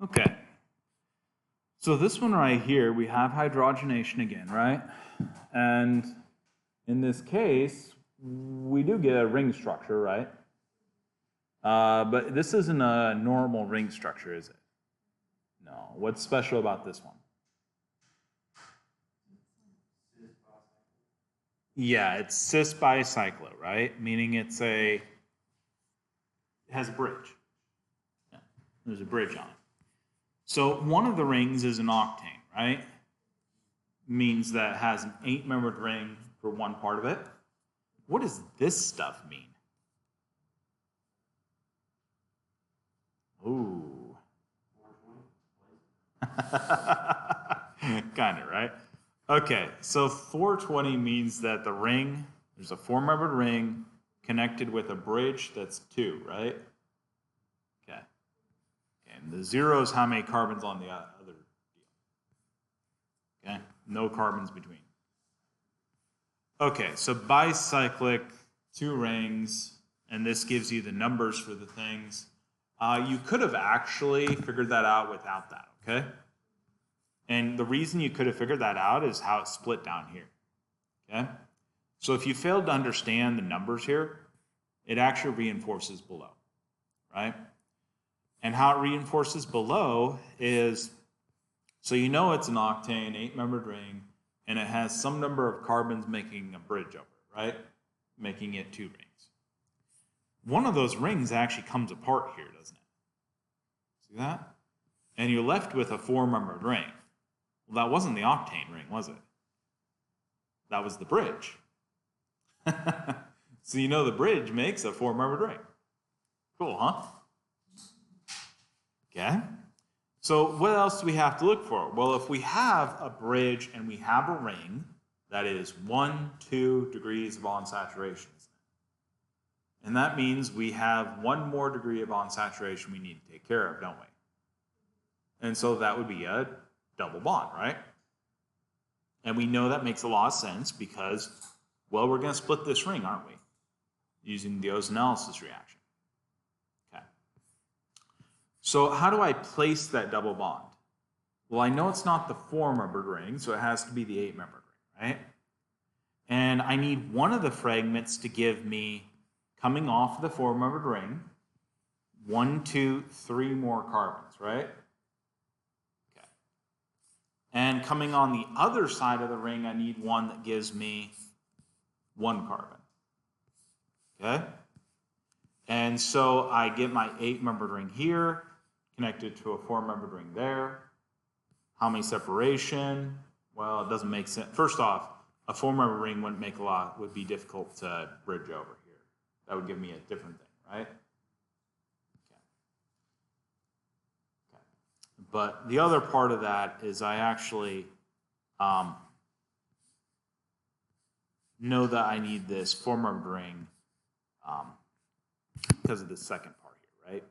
Okay. So this one right here, we have hydrogenation again, right? And in this case, we do get a ring structure, right? But this isn't a normal ring structure, is it? No. What's special about this one? Yeah, it's cis bicyclo, right? Meaning it has a bridge. Yeah, there's a bridge on it. So one of the rings is an octane, right? Means that it has an 8-membered ring for one part of it. What does this stuff mean? Ooh. Kind of, right? Okay, so 420 means that the ring, there's a 4-membered ring connected with a bridge that's 2, right? Okay. And the 0 is how many carbons on the other deal. Okay, no carbons between. Okay, so bicyclic, 2 rings, and this gives you the numbers for the things. You could have actually figured that out without that, okay? And the reason you could have figured that out is how it's split down here, okay? So if you failed to understand the numbers here, it actually reinforces below, right? And how it reinforces below is, so you know it's an octane, 8-membered ring, and it has some number of carbons making a bridge over it, right? Making it 2 rings. One of those rings actually comes apart here, doesn't it? See that? And you're left with a 4-membered ring. Well, that wasn't the octane ring, was it? That was the bridge. So you know the bridge makes a 4-membered ring. Cool, huh? Okay. So what else do we have to look for? Well, if we have a bridge and we have a ring that is 1, 2 degrees of unsaturation, and that means we have 1 more degree of unsaturation we need to take care of, don't we? And so that would be a double bond, right? And we know that makes a lot of sense because, well, we're going to split this ring, aren't we? Using the ozonolysis reaction. Okay. So how do I place that double bond? Well, I know it's not the 4-membered ring, so it has to be the 8-membered ring, right? And I need one of the fragments to give me, coming off the 4-membered ring, 1, 2, 3 more carbons, right? Okay. And coming on the other side of the ring, I need one that gives me 1 carbon. Okay? And so I get my 8-membered ring here, connected to a 4-membered ring there. How many separation? Well, it doesn't make sense. First off, a 4-membered ring wouldn't make a lot, would be difficult to bridge over here. That would give me a different thing, right? Okay. Okay. But the other part of that is I actually know that I need this 4-membered ring because of the second part here, right?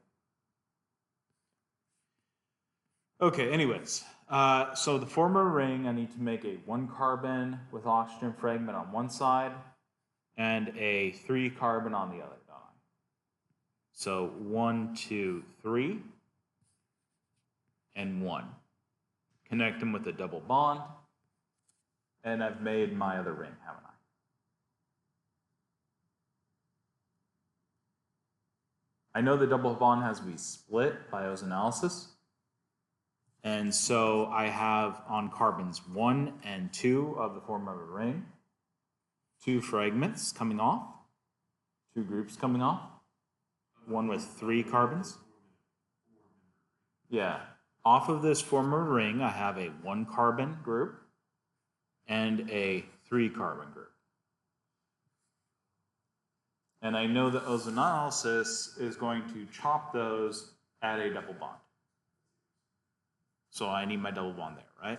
Okay, anyways, so the 4-membered ring, I need to make a 1 carbon with oxygen fragment on one side and a 3 carbon on the other, don't I? So 1, 2, 3, and 1. Connect them with a double bond, and I've made my other ring, haven't I? I know the double bond has to be split by ozonolysis. And so I have on carbons 1 and 2 of the 4-membered ring, 2 fragments coming off, 2 groups coming off, one with 3 carbons. Yeah. Off of this 4-membered ring, I have a 1 carbon group and a 3 carbon group. And I know that ozonolysis is going to chop those at a double bond. So I need my double bond there, right?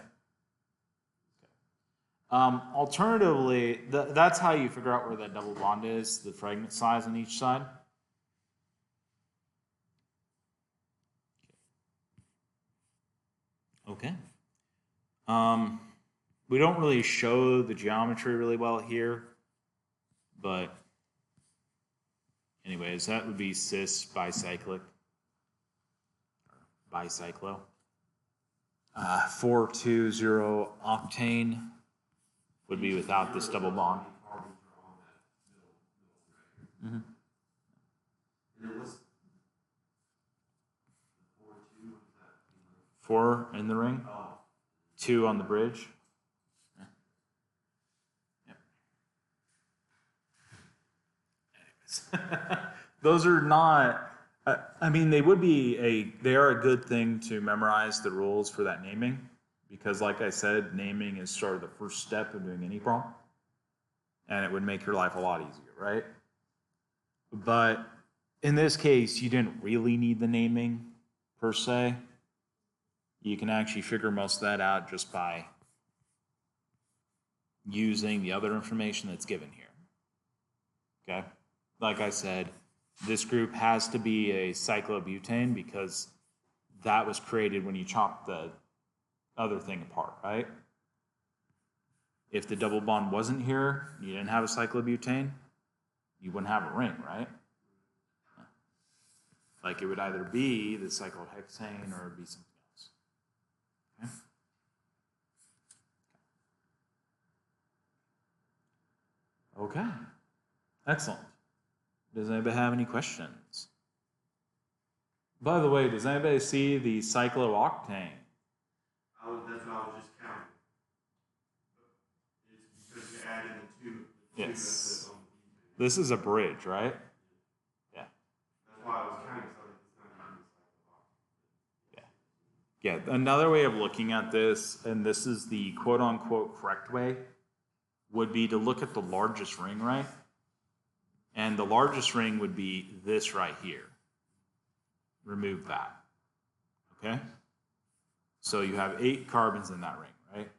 Okay. Alternatively, that's how you figure out where that double bond is, the fragment size on each side. Okay. We don't really show the geometry really well here, but anyways, that would be cis bicyclic, or bicyclo. 420 octane would be without this double bond. Mm-hmm. 4 in the ring, 2 on the bridge. Those are not, I mean, they are a good thing to memorize the rules for that naming, because like I said, naming is sort of the first step of doing any problem, and it would make your life a lot easier, right? But in this case, you didn't really need the naming per se. You can actually figure most of that out just by using the other information that's given here. Okay? Like I said, this group has to be a cyclobutane because that was created when you chopped the other thing apart, right? If the double bond wasn't here, you didn't have a cyclobutane, you wouldn't have a ring, right? Like it would either be the cyclohexane or it'd be something else. Okay? Okay. Excellent. Does anybody have any questions? By the way, does anybody see the cyclooctane? That's what I was just counting. It's because you added the two. Yes. This is a bridge, right? Yeah. That's why I was counting. So it's not Yeah. Yeah. Another way of looking at this, and this is the quote-unquote correct way, would be to look at the largest ring, right? And the largest ring would be this right here. Remove that. Okay? So you have 8 carbons in that ring, right?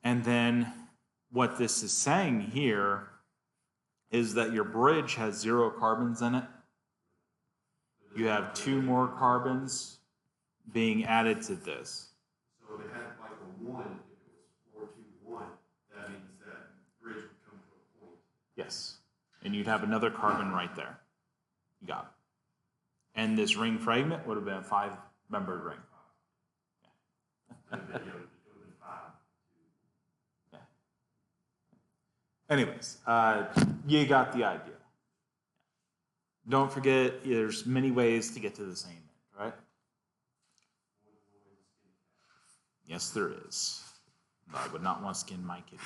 And then what this is saying here is that your bridge has 0 carbons in it. You have 2 more carbons being added to this. So if it had like a 1, if it was 4, 2, 1, that means that bridge would come to a point. Yes. And you'd have another carbon right there. You got it. And this ring fragment would have been a 5-membered ring. Yeah. Yeah. Anyways, you got the idea. Don't forget, there's many ways to get to the same end, right? Yes, there is. I would not want to skin my kitty.